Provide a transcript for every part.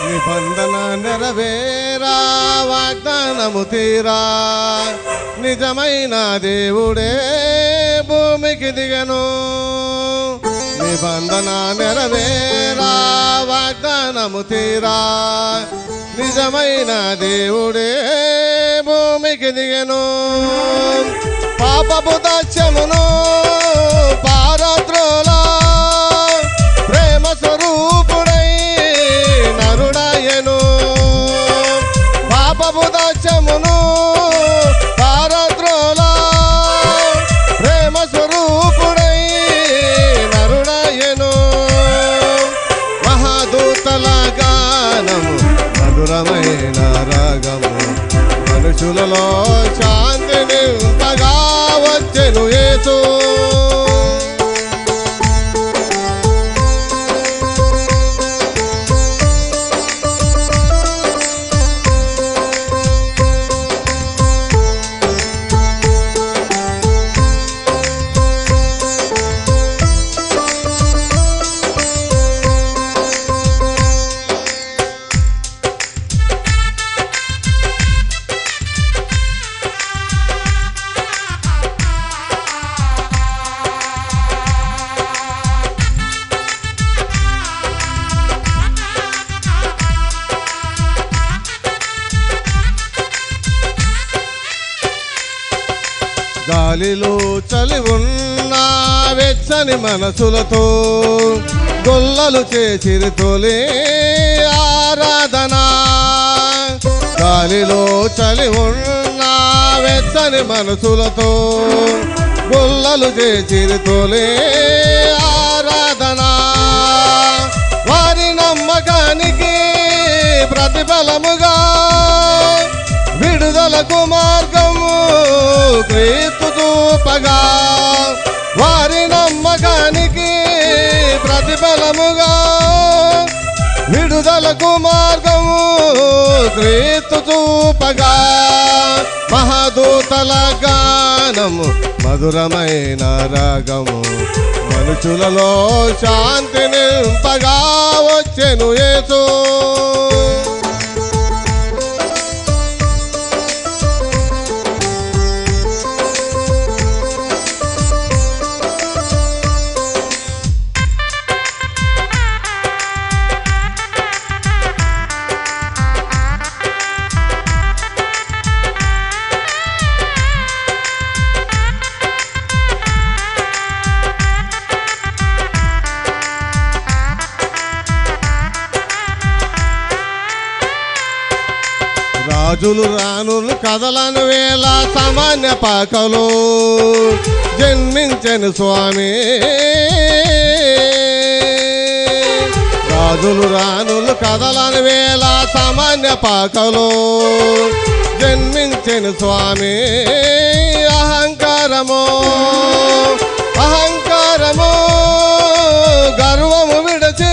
నిబంధన నెరవేరా వాగ్దానము తీరా నిజమైన దేవుడే భూమికి దిగను. నిబంధన నెరవేరా వాగ్దానము తీరా నిజమైన దేవుడే భూమికి దిగను. పాపపు దాస్యమును పారద్రోలా ప్రేమ స్వరూపుడై నరుడాయను. పాపపు దాస్యమును పారద్రోలా ప్రేమ స్వరూపుడై నరుడాయను. మహాదూతల గానము మధురమైన రాగము మనుషులలో శాంతిని ఉంపగా వచ్చెను యేసు. గాలిలో చలి ఉన్న వెచ్చని మనసులతో గొల్లలు చేసిరి తొలి ఆరాధన. గాలిలో చలి ఉన్న వెచ్చని మనసులతో గొల్లలు చేసిరి తొలి ఆరాధన. వారి నమ్మకానికి ప్రతిఫలముగా విడుదలకు మార్గము క్రీస్తు చూపగా. వారి నమ్మకానికి ప్రతిఫలముగా విడుదలకు మార్గము క్రీస్తు చూపగా. మహాదూతల గానము మధురమైన రాగము మనుషులలో శాంతిని నింపగా వచ్చెను యేసు. రాజులు రాణులు కదలను వేళ సామాన్య పాకలో జన్మించెను స్వామి. రాజులు రాణులు కదలను వేళ సామాన్య పాకలో జన్మించెను స్వామి. అహంకారము అహంకారము గర్వము విడచి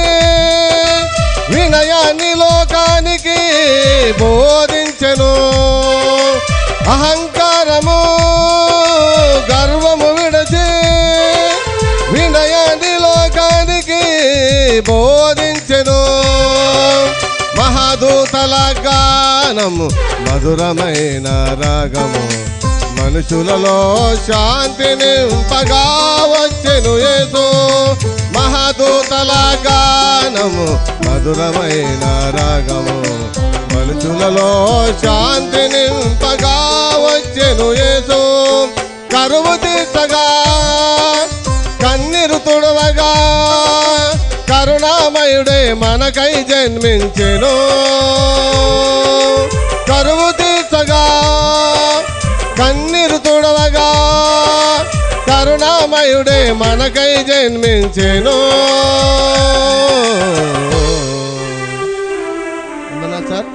వినయాన్ని లోకానికి బోధించెను. అహంకారము గర్వము విడచి వినయాన్ని లోకానికి బోధించెను. మహాదూతల గానము మధురమైన రాగము మనుషులలో శాంతిని నింపగా వచ్చెను యేసు. మహాదూతల గానము మధురమైన రాగము మనుషులలో శాంతిని నింపగా వచ్చెను యేసు. కరువు తీర్చగా కన్నీరు తుడవగా కరుణామయుడే మనకై జన్మించెను. కరువు తీర్చగా కన్నీరు తుడవగా కరుణామయుడే మనకై జన్మించెను. సార్